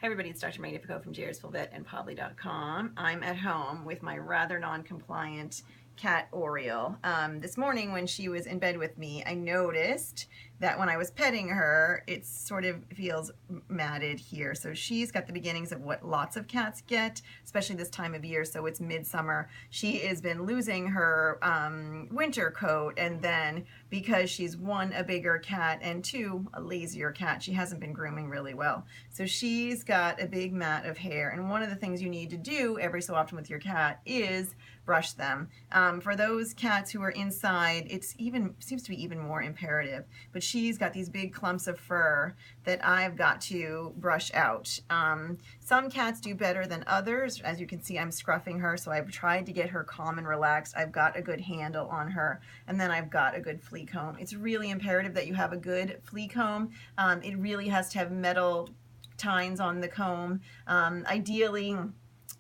Hey everybody, it's Dr. Magnifico from JRSvilleVet and Podly.com. I'm at home with my rather non-compliant cat Oriole. This morning when she was in bed with me, I noticed that when I was petting her, it sort of feels matted here. So she's got the beginnings of what lots of cats get, especially this time of year, so it's midsummer. She has been losing her winter coat, and then because she's one, a bigger cat, and two, a lazier cat, she hasn't been grooming really well. So she's got a big mat of hair, and one of the things you need to do every so often with your cat is brush them. For those cats who are inside, seems to be even more imperative, but she's got these big clumps of fur that I've got to brush out. Some cats do better than others. As you can see, I'm scruffing her, so I've tried to get her calm and relaxed. I've got a good handle on her, and then I've got a good flea comb. It's really imperative that you have a good flea comb. It really has to have metal tines on the comb. Ideally,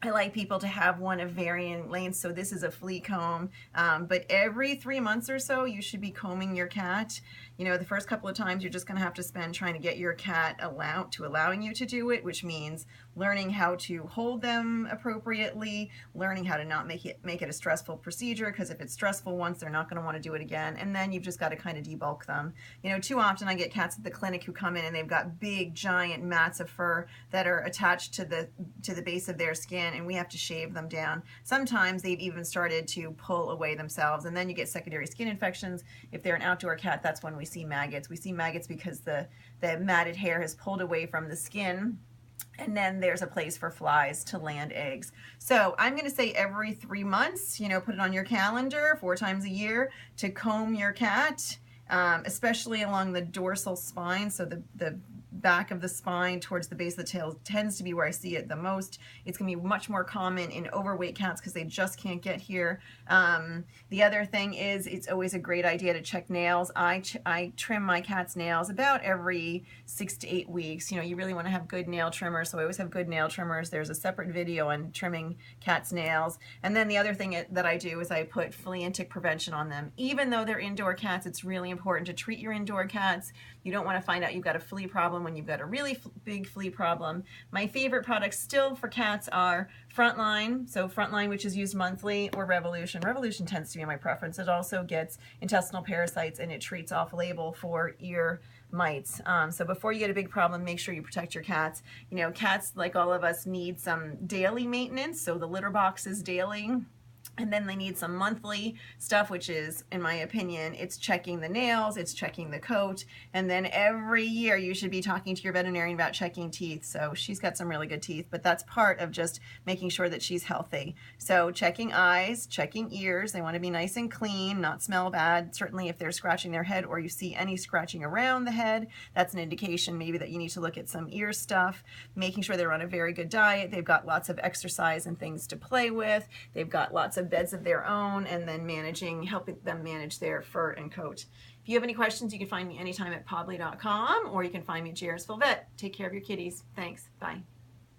I like people to have one of varying lengths, so this is a flea comb, but every 3 months or so you should be combing your cat. You know, the first couple of times you're just going to have to spend trying to get your cat allowing you to do it, which means learning how to hold them appropriately, learning how to not make it a stressful procedure, because if it's stressful once, they're not going to want to do it again, and then you've just got to kind of debulk them. You know, too often I get cats at the clinic who come in and they've got big giant mats of fur that are attached to the base of their skin, and we have to shave them down. Sometimes they've even started to pull away themselves, and then you get secondary skin infections. If they're an outdoor cat, that's when we see maggots. We see maggots because the matted hair has pulled away from the skin, and then there's a place for flies to land eggs. So I'm going to say every 3 months, you know, put it on your calendar 4 times a year to comb your cat, especially along the dorsal spine, so the back of the spine towards the base of the tail tends to be where I see it the most. It's going to be much more common in overweight cats because they just can't get here. The other thing is, it's always a great idea to check nails. I trim my cat's nails about every 6 to 8 weeks. You know, you really want to have good nail trimmers, so I always have good nail trimmers. There's a separate video on trimming cats' nails. And then the other thing that I do is I put flea and tick prevention on them. Even though they're indoor cats, it's really important to treat your indoor cats. You don't want to find out you've got a flea problem when you've got a really big flea problem. My favorite products still for cats are Frontline, so Frontline, which is used monthly, or Revolution. Revolution tends to be my preference. It also gets intestinal parasites, and it treats off-label for ear mites. So before you get a big problem, make sure you protect your cats. You know, cats, like all of us, need some daily maintenance, so the litter box is daily. And then they need some monthly stuff, which is, in my opinion, it's checking the nails, it's checking the coat, and then every year you should be talking to your veterinarian about checking teeth. So she's got some really good teeth, but that's part of just making sure that she's healthy. So checking eyes, checking ears, they want to be nice and clean, not smell bad. Certainly if they're scratching their head or you see any scratching around the head, that's an indication maybe that you need to look at some ear stuff. Making sure they're on a very good diet, they've got lots of exercise and things to play with, they've got lots of beds of their own, and then helping them manage their fur and coat. If you have any questions, you can find me anytime at Podly.com, or you can find me at JRSvilleVet. Take care of your kitties. Thanks. Bye.